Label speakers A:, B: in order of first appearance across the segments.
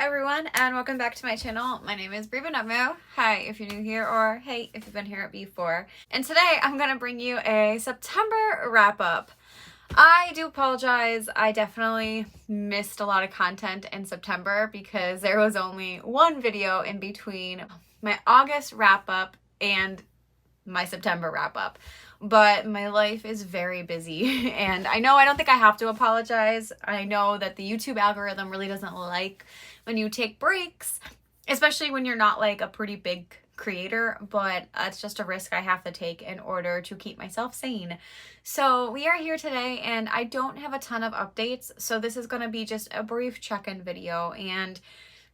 A: everyone, and welcome back to my channel. My name is Bree Buonomo. Hi if you're new here, or hey if you've been here before. And today I'm gonna bring you a September wrap-up. I do apologize, I definitely missed a lot of content in September because there was only one video in between my August wrap-up and my September wrap-up. But my life is very busy, and I know I don't think I have to apologize. I know that the YouTube algorithm really doesn't like when you take breaks, especially when you're not like a pretty big creator, but it's just a risk I have to take in order to keep myself sane. So we are here today, and I don't have a ton of updates, so this is going to be just a brief check-in video, and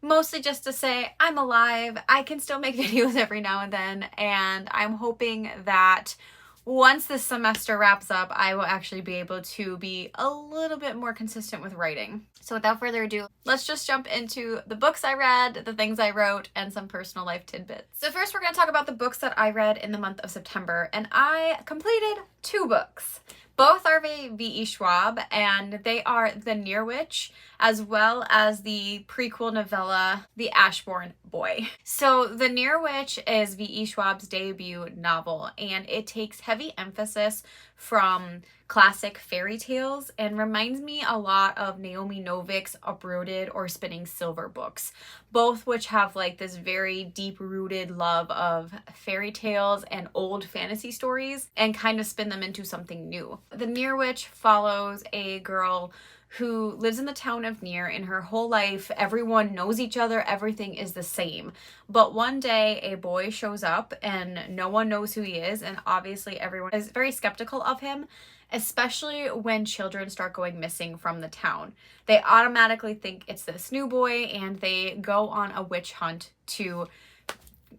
A: mostly just to say I'm alive. I can still make videos every now and then, and I'm hoping that once this semester wraps up, I will actually be able to be a little bit more consistent with writing. So without further ado, let's just jump into the books I read, the things I wrote, and some personal life tidbits. So first we're going to talk about the books that I read in the month of September, and I completed 2 books. Both are by V.E. Schwab, and they are The Near Witch, as well as the prequel novella, The Ashborne Boy. So The Near Witch is V.E. Schwab's debut novel, and it takes heavy emphasis from classic fairy tales and reminds me a lot of Naomi Novik's Uprooted or Spinning Silver books, both which have like this very deep-rooted love of fairy tales and old fantasy stories and kind of spin them into something new. The Near Witch follows a girl who lives in the town of Near. In her whole life, everyone knows each other, everything is the same. But one day a boy shows up and no one knows who he is, and obviously everyone is very skeptical of him, especially when children start going missing from the town. They automatically think it's this new boy, and they go on a witch hunt to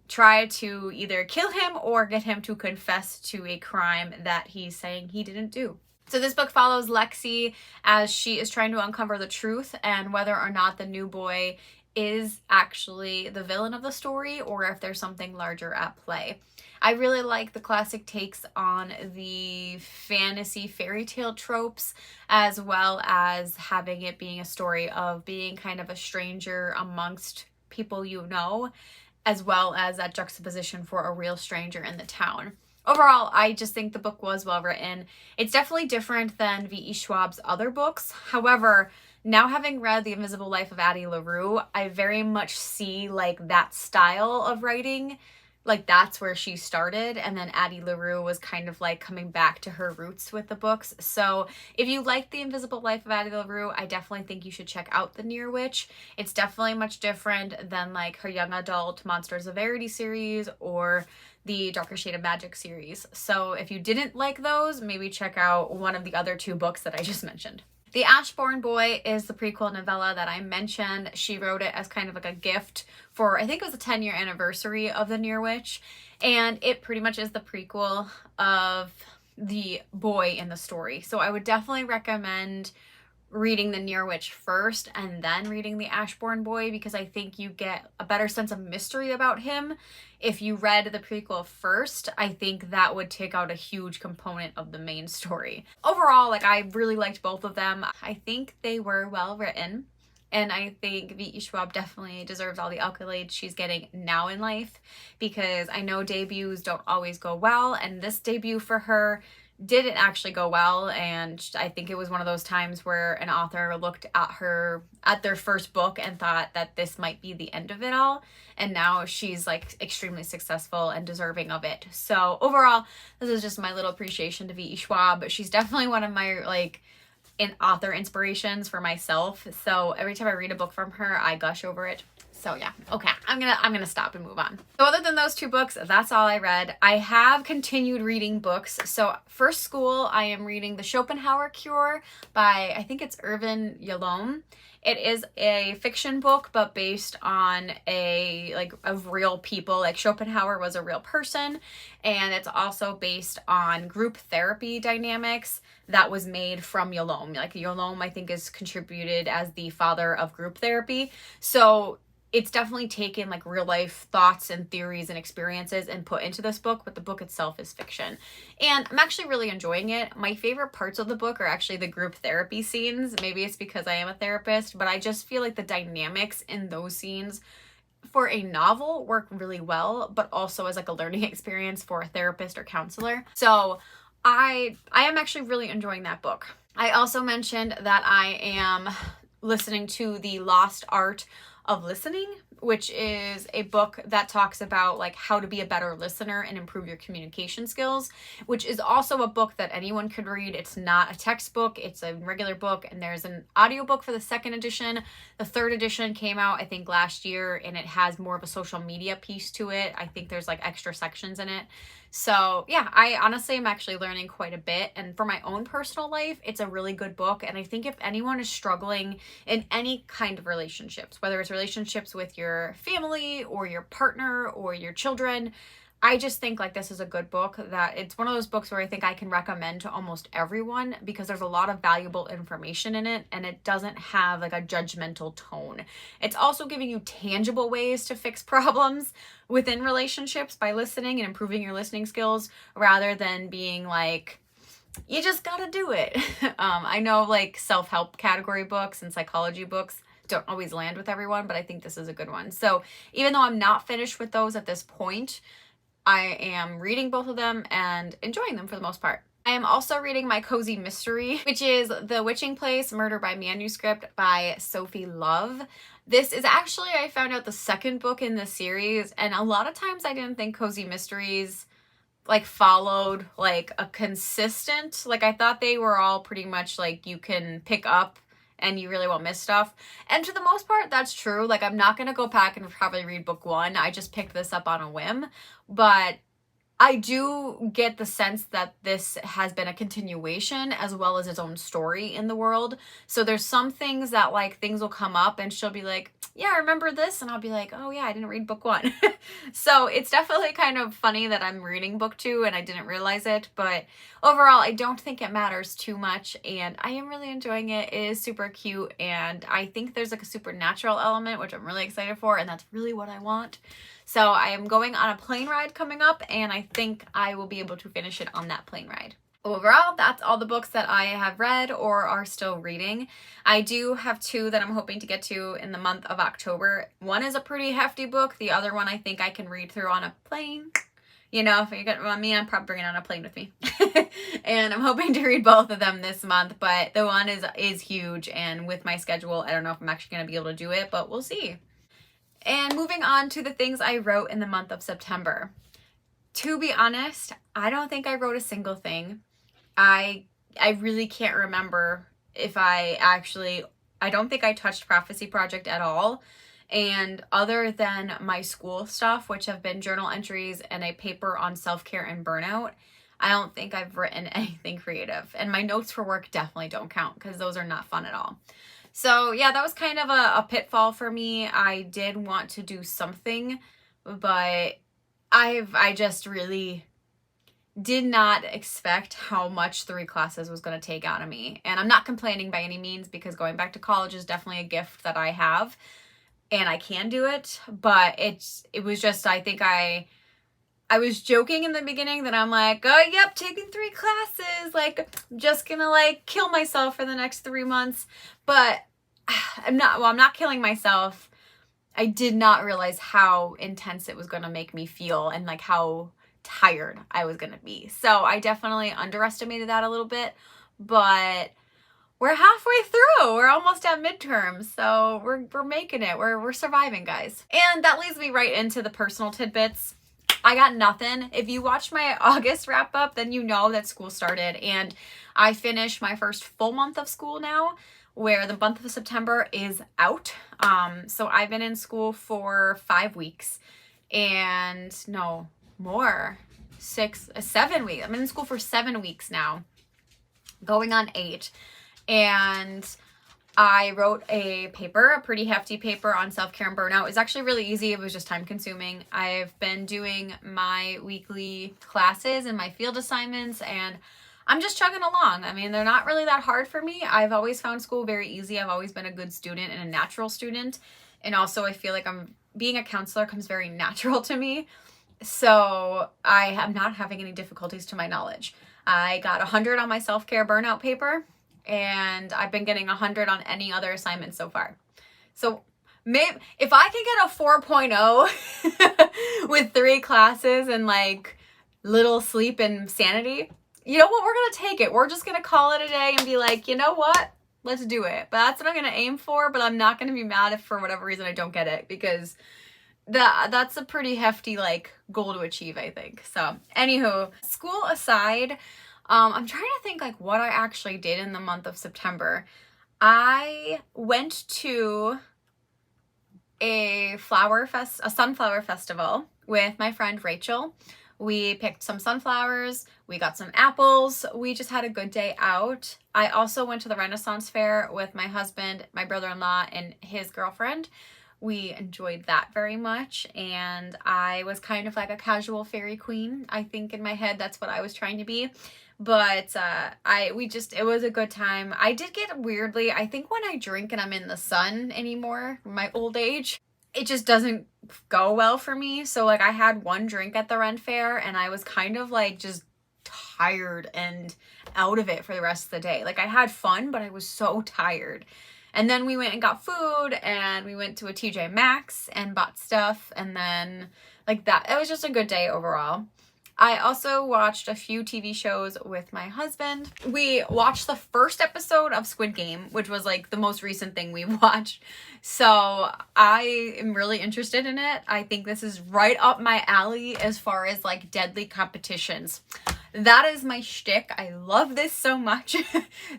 A: try to either kill him or get him to confess to a crime that he's saying he didn't do. So this book follows Lexi as she is trying to uncover the truth and whether or not the new boy is actually the villain of the story or if there's something larger at play. I really like the classic takes on the fantasy fairy tale tropes, as well as having it being a story of being kind of a stranger amongst people you know, as well as that juxtaposition for a real stranger in the town. Overall, I just think the book was well written. It's definitely different than V.E. Schwab's other books. However, now having read The Invisible Life of Addie LaRue, I very much see like that style of writing. Like that's where she started, and then Addie LaRue was kind of like coming back to her roots with the books. So if you like The Invisible Life of Addie LaRue, I definitely think you should check out The Near Witch. It's definitely much different than like her young adult Monsters of Verity series or the Darker Shade of Magic series. So if you didn't like those, maybe check out one of the other 2 books that I just mentioned. The Ashborne Boy is the prequel novella that I mentioned. She wrote it as kind of like a gift for, I think it was the 10-year anniversary of The Near Witch, and it pretty much is the prequel of the boy in the story. So I would definitely recommend reading The Near Witch first and then reading The Ashborne Boy, because I think you get a better sense of mystery about him. If you read the prequel first, I think that would take out a huge component of the main story. Overall, like I really liked both of them. I think they were well written, and I think V.E. Schwab definitely deserves all the accolades she's getting now in life, because I know debuts don't always go well, and this debut for her didn't actually go well, and I think it was one of those times where an author looked at their first book and thought that this might be the end of it all, and now she's like extremely successful and deserving of it. So overall, this is just my little appreciation to V.E. Schwab. She's definitely one of my like author inspirations for myself, so every time I read a book from her, I gush over it. So yeah, okay, I'm gonna stop and move on. So other than those 2 books, that's all I read. I have continued reading books. So for school, I am reading The Schopenhauer Cure by, I think it's Irvin Yalom. It is a fiction book, but based on of real people. Like Schopenhauer was a real person, and it's also based on group therapy dynamics that was made from Yalom. Like Yalom, I think, is contributed as the father of group therapy. So it's definitely taken like real life thoughts and theories and experiences and put into this book, but the book itself is fiction. And I'm actually really enjoying it. My favorite parts of the book are actually the group therapy scenes. Maybe it's because I am a therapist, but I just feel like the dynamics in those scenes for a novel work really well, but also as like a learning experience for a therapist or counselor. So I am actually really enjoying that book. I also mentioned that I am listening to The Lost Art of Listening, which is a book that talks about like how to be a better listener and improve your communication skills, which is also a book that anyone could read. It's not a textbook, it's a regular book, and there's an audiobook for the second edition. The third edition came out I think last year, and it has more of a social media piece to it. I think there's like extra sections in it. So yeah, I honestly am actually learning quite a bit, and for my own personal life, it's a really good book. And I think if anyone is struggling in any kind of relationships, whether it's relationships with your family or your partner or your children, I just think like this is a good book, that it's one of those books where I think I can recommend to almost everyone because there's a lot of valuable information in it, and it doesn't have like a judgmental tone. It's also giving you tangible ways to fix problems within relationships by listening and improving your listening skills, rather than being like, you just gotta do it. I know like self-help category books and psychology books don't always land with everyone, but I think this is a good one. So even though I'm not finished with those at this point, I am reading both of them and enjoying them for the most part. I am also reading my cozy mystery, which is The Witching Place: Murder by Manuscript by Sophie Love. This is actually, I found out, the second book in the series, and a lot of times I didn't think cozy mysteries like followed like a consistent, like I thought they were all pretty much like you can pick up and you really won't miss stuff. And to the most part, that's true. Like I'm not going to go back and probably read book one. I just picked this up on a whim, but I do get the sense that this has been a continuation as well as its own story in the world. So there's some things that like things will come up and she'll be like, yeah, I remember this. And I'll be like, oh yeah, I didn't read book one. So it's definitely kind of funny that I'm reading book two and I didn't realize it. But overall, I don't think it matters too much. And I am really enjoying it. It is super cute. And I think there's like a supernatural element, which I'm really excited for. And that's really what I want. So I am going on a plane ride coming up, and I think I will be able to finish it on that plane ride. Overall, that's all the books that I have read or are still reading. I do have two that I'm hoping to get to in the month of October. One is a pretty hefty book. The other one I think I can read through on a plane. You know, if you get me, I'm probably bringing on a plane with me. And I'm hoping to read both of them this month, but the one is huge, and with my schedule, I don't know if I'm actually going to be able to do it, but we'll see. And moving on to the things I wrote in the month of September. To be honest, I don't think I wrote a single thing. I really can't remember if I don't think I touched Prophecy Project at all. And other than my school stuff, which have been journal entries and a paper on self-care and burnout, I don't think I've written anything creative. And my notes for work definitely don't count because those are not fun at all. So yeah, that was kind of a pitfall for me. I did want to do something, but I just really did not expect how much 3 classes was going to take out of me. And I'm not complaining by any means, because going back to college is definitely a gift that I have and I can do it. But it was just, I think I was joking in the beginning that I'm like, oh, yep, taking 3 classes. Like, I'm just gonna like kill myself for the next 3 months. But I'm not killing myself. I did not realize how intense it was going to make me feel and like how tired I was going to be. So I definitely underestimated that a little bit, but we're halfway through. We're almost at midterms. So we're making it. We're surviving, guys. And that leads me right into the personal tidbits. I got nothing. If you watched my August wrap up, then you know that school started, and I finished my first full month of school now, where the month of September is out. So I've been in school for 5 weeks, and no more, 7 weeks. I'm in school for 7 weeks now, going on 8. And I wrote a paper, a pretty hefty paper on self-care and burnout. It was actually really easy. It was just time consuming. I've been doing my weekly classes and my field assignments, and I'm just chugging along. I mean, they're not really that hard for me. I've always found school very easy. I've always been a good student and a natural student. And also I feel like being a counselor comes very natural to me. So I am not having any difficulties to my knowledge. I got 100 on my self-care burnout paper, and I've been getting 100 on any other assignment so far. So maybe if I can get a 4.0 with 3 classes and like little sleep and sanity, you know what? We're going to take it. We're just going to call it a day and be like, you know what? Let's do it. But that's what I'm going to aim for. But I'm not going to be mad if for whatever reason I don't get it, because that's a pretty hefty like goal to achieve, I think. So anywho, school aside, I'm trying to think like what I actually did in the month of September. I went to a sunflower festival with my friend Rachel. We picked some sunflowers, we got some apples, we just had a good day out. I also went to the Renaissance Fair with my husband, my brother-in-law, and his girlfriend. We enjoyed that very much, and I was kind of like a casual fairy queen. I think in my head that's what I was trying to be. But it was a good time. I did get weirdly, I think when I drink and I'm in the sun anymore, my old age, it just doesn't go well for me. So like I had one drink at the Ren Fair and I was kind of like just tired and out of it for the rest of the day. Like I had fun, but I was so tired. And then we went and got food, and we went to a TJ Maxx and bought stuff, and then like that. It was just a good day overall. I also watched a few TV shows with my husband. We watched the first episode of Squid Game, which was like the most recent thing we watched. So I am really interested in it. I think this is right up my alley as far as like deadly competitions. That is my shtick. I love this so much.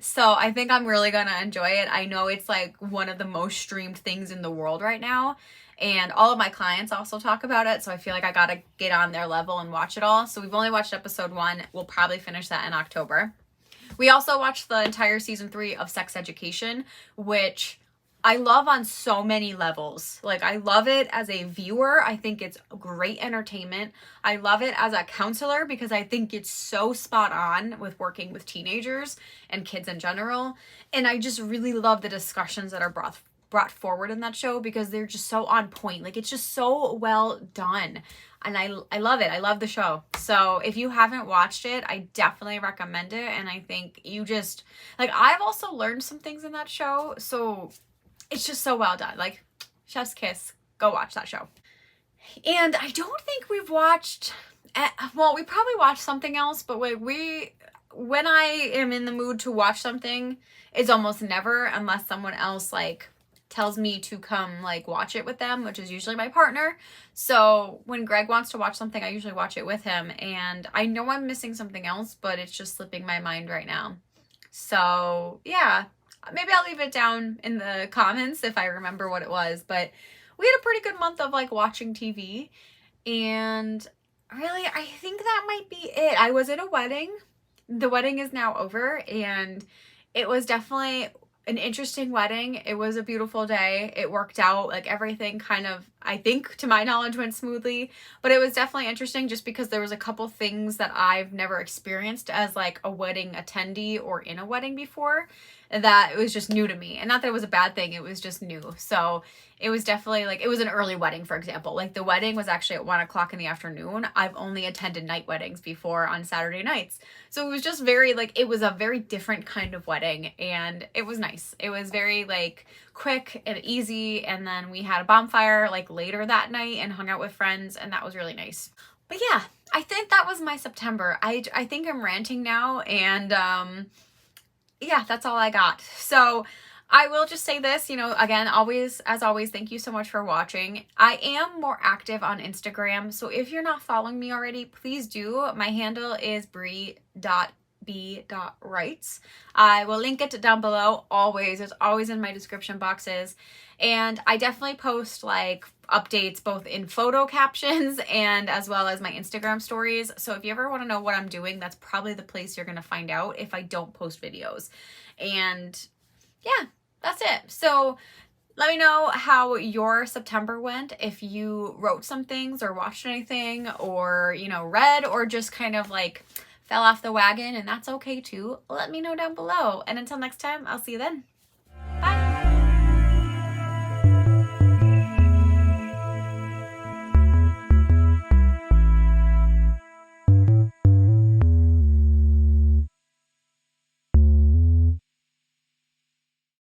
A: So I think I'm really gonna enjoy it. I know it's like one of the most streamed things in the world right now. And all of my clients also talk about it. So I feel like I gotta get on their level and watch it all. So we've only watched episode 1. We'll probably finish that in October. We also watched the entire season 3 of Sex Education, which I love on so many levels. Like I love it as a viewer. I think it's great entertainment. I love it as a counselor because I think it's so spot on with working with teenagers and kids in general. And I just really love the discussions that are brought forward in that show because they're just so on point. Like it's just so well done. And I love it. I love the show. So if you haven't watched it, I definitely recommend it. And I think you just, like, I've also learned some things in that show. So it's just so well done. Like, chef's kiss. Go watch that show. And I don't think we've watched, well, we probably watched something else, but when I am in the mood to watch something, it's almost never unless someone else, like, tells me to come, like, watch it with them, which is usually my partner. So when Greg wants to watch something, I usually watch it with him. And I know I'm missing something else, but it's just slipping my mind right now. So, yeah. Maybe I'll leave it down in the comments if I remember what it was. But we had a pretty good month of like watching TV. And really, I think that might be it. I was at a wedding. The wedding is now over. And it was definitely an interesting wedding. It was a beautiful day. It worked out. Like everything kind of, I think to my knowledge, went smoothly. But it was definitely interesting just because there was a couple things that I've never experienced as like a wedding attendee or in a wedding before. That it was just new to me. And not that it was a bad thing, it was just new. So it was definitely like, it was an early wedding, for example. Like the wedding was actually at 1 o'clock in the afternoon. I've only attended night weddings before on Saturday nights. So it was just very like, it was a very different kind of wedding and it was nice. It was very like quick and easy. And then we had a bonfire like later that night and hung out with friends, and that was really nice. But yeah, I think that was my September. I think I'm ranting now, and yeah, that's all I got. So I will just say this, you know, again, as always, thank you so much for watching. I am more active on Instagram. So if you're not following me already, please do. My handle is bree.b.writes. I will link it down below always. It's always in my description boxes. And I definitely post like updates both in photo captions and as well as my Instagram stories. So if you ever want to know what I'm doing, that's probably the place you're going to find out if I don't post videos. And yeah, that's it. So let me know how your September went. If you wrote some things or watched anything or, you know, read or just kind of like fell off the wagon, and that's okay too, let me know down below. And until next time, I'll see you then.